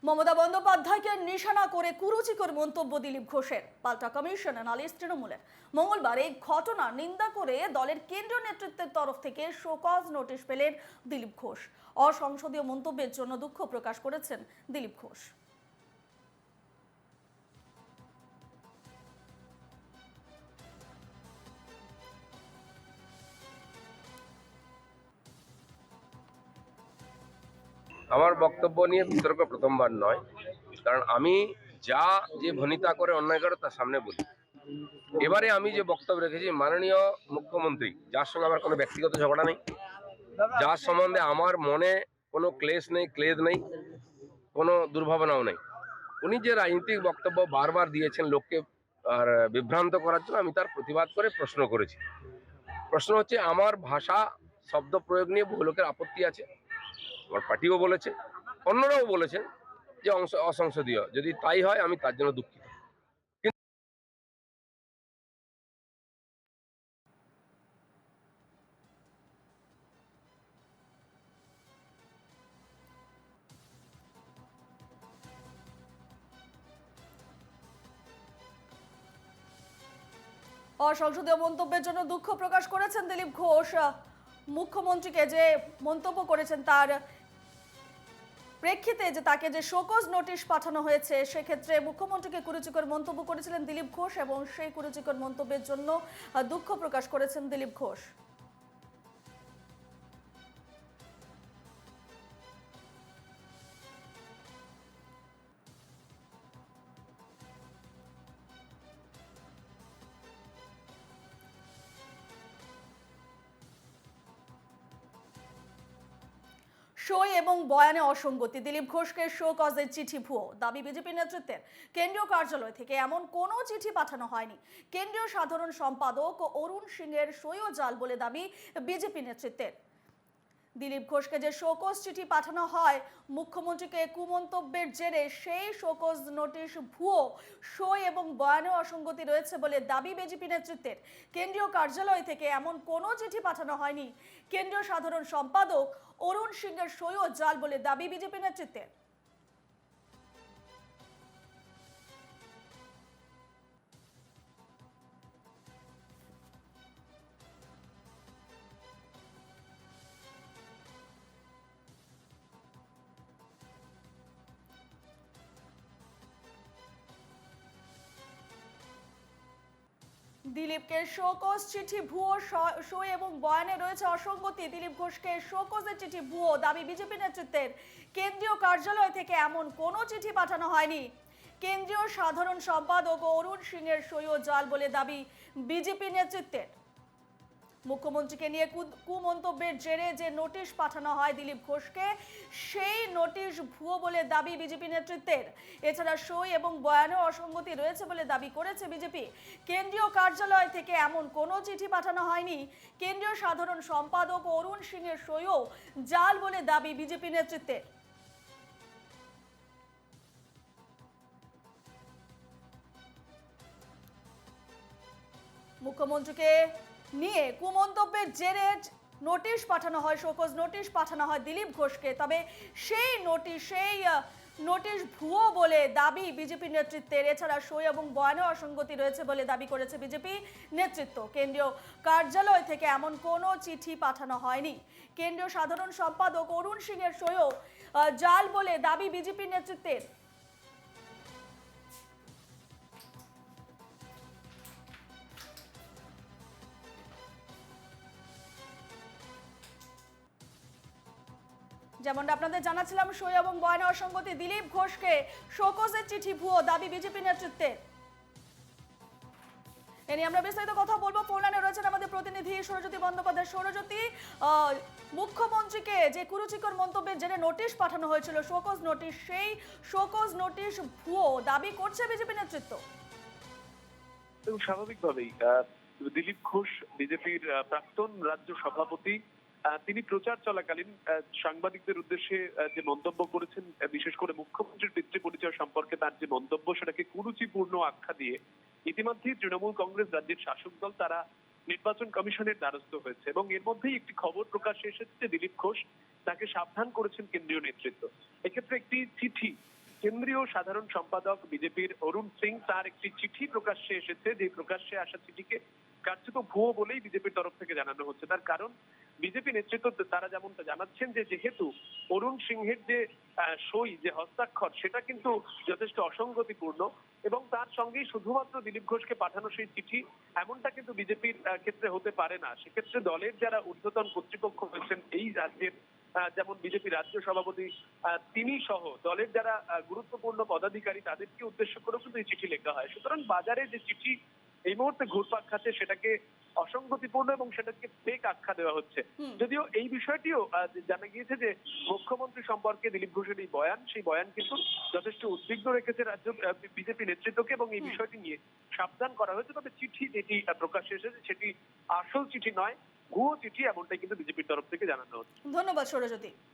মমতা বন্দ্যোপাধ্যায়কে নিশানা করে কুরুচিকর মন্তব্য দিলীপ ঘোষের। পাল্টা কমিশন নালিশ তৃণমূলের। মঙ্গলবার এই ঘটনার নিন্দা করে দলের কেন্দ্রীয় নেতৃত্বের তরফ থেকে শোকজ নোটিশ পেলেন দিলীপ ঘোষ। অসংসদীয় মন্তব্যের জন্য দুঃখ প্রকাশ করেছেন দিলীপ ঘোষ। আমার বক্তব্য নিয়ে বিতর্ক প্রথমবার নয়, কারণ আমি যে ভনিতা করে অন্যায় করে তার সামনে বলি। এবারে আমি যে বক্তব্য রেখেছি, মাননীয় মুখ্যমন্ত্রী, যার সঙ্গে আমার কোনো ব্যক্তিগত ঝগড়া নেই, যার সম্বন্ধে আমার মনে কোনো ক্লেশ নেই, ক্লেদ নেই, কোনো দুর্ভাবনাও নেই, উনি যে রাজনৈতিক বক্তব্য বারবার দিয়েছেন লোককে আর বিভ্রান্ত করার জন্য, আমি তার প্রতিবাদ করে প্রশ্ন করেছি। প্রশ্ন হচ্ছে, আমার ভাষা শব্দ প্রয়োগ নিয়ে বহু লোকের আপত্তি আছে, আমার পার্টিও বলেছে, অন্যরাও বলেছেন যে অসংসদীয়। যদি তাই হয়, আমি তার জন্য দুঃখিত। অসংসদীয় মন্তব্যের জন্য দুঃখ প্রকাশ করেছেন দিলীপ ঘোষ। মুখ্যমন্ত্রীকে যে মন্তব্য করেছেন তার প্রেক্ষিতে যে তাকে যে শোকজ নোটিশ পাঠানো হয়েছে, সেক্ষেত্রে মুখ্যমন্ত্রীকে কুরুচিকর মন্তব্য করেছিলেন দিলীপ ঘোষ এবং সেই কুরুচিকর মন্তব্যের জন্য দুঃখ প্রকাশ করেছেন দিলীপ ঘোষ। সই এবং বয়ানে অসঙ্গতি, দিলীপ ঘোষকে শো কজের চিঠি ভুয়ো, দাবি বিজেপি নেতৃত্বের। কেন্দ্রীয় কার্যালয় থেকে এমন কোনো চিঠি পাঠানো হয়নি। কেন্দ্রীয় সাধারণ সম্পাদক অরুণ সিংয়ের সইও জাল বলে দাবি বিজেপি নেতৃত্বের। দিলীপ ঘোষকে যে শোকজ চিঠি পাঠানো হয় মুখ্যমন্ত্রীকে কুমন্তব্যের জেরে, সেই শোকজ নোটিশ ভুয়ো, সই এবং বয়ানে অসঙ্গতি রয়েছে বলে দাবি বিজেপি নেতৃত্বের। কেন্দ্রীয় কার্যালয় থেকে এমন কোনো চিঠি পাঠানো হয়নি। কেন্দ্রীয় সাধারণ সম্পাদক অরুণ সিংয়ের সইও জাল বলে দাবি বিজেপি নেতৃত্বের। দিলীপকে শোকজ চিঠি ভুয়ো, সই এবং বয়ানে রয়েছে অসঙ্গতি। দিলীপ ঘোষকে শোকজের চিঠি ভুয়ো, দাবি বিজেপি নেতৃত্বের। কেন্দ্রীয় কার্যালয় থেকে এমন কোনো চিঠি পাঠানো হয়নি। কেন্দ্রীয় সাধারণ সম্পাদক অরুণ সিংয়ের সইও জাল বলে দাবি বিজেপি নেতৃত্বের। মুখ্যমন্ত্রীকে নিয়ে কুমন্তব্যের জেরে যে নোটিশ পাঠানো হয় দিলীপ ঘোষকে, সেই নোটিশ ভুয়ো বলে দাবি বিজেপি নেতৃত্বের। এছাড়া সই এবং বয়ানে অসঙ্গতি রয়েছে বলে দাবি করেছে বিজেপি। কেন্দ্রীয় কার্যালয় থেকে এমন কোনো চিঠি পাঠানো হয়নি। কেন্দ্রীয় সাধারণ সম্পাদক অরুণ সিংয়ের সইও জাল বলে দাবি বিজেপি নেতৃত্বের। মুখ্যমন্ত্রীকে নিয়ে কুমন্তব্যের জেরে নোটিশ পাঠানো হয়, শোকজ নোটিশ পাঠানো হয় দিলীপ ঘোষকে। তবে সেই নোটিশ ভুয়ো বলে দাবি বিজেপি নেতৃত্বের। এছাড়া সই এবং বয়ানে অসঙ্গতি রয়েছে বলে দাবি করেছে বিজেপি নেতৃত্ব। কেন্দ্রীয় কার্যালয় থেকে এমন কোনো চিঠি পাঠানো হয়নি। কেন্দ্রীয় সাধারণ সম্পাদক অরুণ সিংয়ের সইও জাল বলে দাবি বিজেপি নেতৃত্বের। যেমনটা আপনাদের জানাচ্ছিলাম, সই এবং বয়ানে অসঙ্গতি, দিলীপ ঘোষকে শোকজের চিঠি ভুয়ো, দাবি বিজেপি নেতৃত্বের। এ নিয়ে আমরা বিস্তারিত কথা বলবো। ফোন লাইনে রয়েছেন আমাদের প্রতিনিধি সৌরজ্যোতি বন্দ্যোপাধ্যায়। সৌরজ্যোতি, মুখ্যমন্ত্রীকে যে কুরুচিকর মন্তব্যের জেরে নোটিশ পাঠানো হয়েছিল, শোকজ নোটিশ, সেই শোকজ নোটিশ ভুয়ো দাবি করছে বিজেপি নেতৃত্ব। স্বাভাবিকভাবেই দিলীপ ঘোষ বিজেপির প্রাক্তন রাজ্য সভাপতি, তিনি প্রচার চলাকালীন সাংবাদিকদের উদ্দেশ্যে যে মন্তব্য করেছেন, বিশেষ করে মুখ্যমন্ত্রীর পিতৃ পরিচয় সম্পর্কে তার যে মন্তব্য, সেটাকে কুরুচিপূর্ণ আখ্যা দিয়ে ইতিমধ্যেই তৃণমূল কংগ্রেস রাজ্যের শাসক দল তারা নির্বাচন কমিশনের দ্বারস্থ হয়েছে। এবং এর মধ্যেই একটি খবর প্রকাশ্যে এসেছে, দিলীপ ঘোষ তাকে সাবধান করেছেন কেন্দ্রীয় নেতৃত্ব। এক্ষেত্রে একটি চিঠি কেন্দ্রীয় সাধারণ সম্পাদক বিজেপির অরুণ সিং, তার একটি চিঠি প্রকাশ্যে এসেছে, যে প্রকাশ্যে আসা চিঠিকে কার্যত ভুয়ো বলেই বিজেপির তরফ থেকে জানানো হচ্ছে। তার কারণ বিজেপি নেতৃত্ব তারা যেমনটা জানাচ্ছেন যে যেহেতু অরুণ সিংহের যে সই, যে হস্তাক্ষর, সেটা কিন্তু যথেষ্ট অসঙ্গতিপূর্ণ এবং তার সঙ্গেই শুধুমাত্র দিলীপ ঘোষকে পাঠানো সেই চিঠি, এমনটা কিন্তু বিজেপির ক্ষেত্রে হতে পারে না। সেক্ষেত্রে দলের যারা ঊর্ধ্বতন কর্তৃপক্ষ রয়েছেন এই রাজ্যের, যেমন বিজেপি রাজ্য সভাপতি তিনি সহ দলের যারা গুরুত্বপূর্ণ পদাধিকারী, তাদেরকে উদ্দেশ্য করেও কিন্তু এই চিঠি লেখা হয়। সুতরাং বাজারে যে চিঠি এই মুহূর্তে ঘুরপাক খাচ্ছে সেটাকে অসঙ্গতিপূর্ণ এবং সেটাকে ফেক আখ্যা দেওয়া হচ্ছে। যদিও এই বিষয়টিও জানা গিয়েছে যে মুখ্যমন্ত্রী সম্পর্কে দিলীপ ঘোষের এই বয়ান, সেই বয়ান কিন্তু যথেষ্ট উদ্বিগ্ন রেখেছে রাজ্য বিজেপি নেতৃত্বকে এবং এই বিষয়টি নিয়ে সাবধান করা হয়েছে। তবে চিঠি যেটি প্রকাশ্যে এসেছে সেটি আসল চিঠি নয়, ভুয়ো চিঠি, এমনটাই কিন্তু বিজেপির তরফ থেকে জানানো হচ্ছে। ধন্যবাদ সৌরজ্যোতি।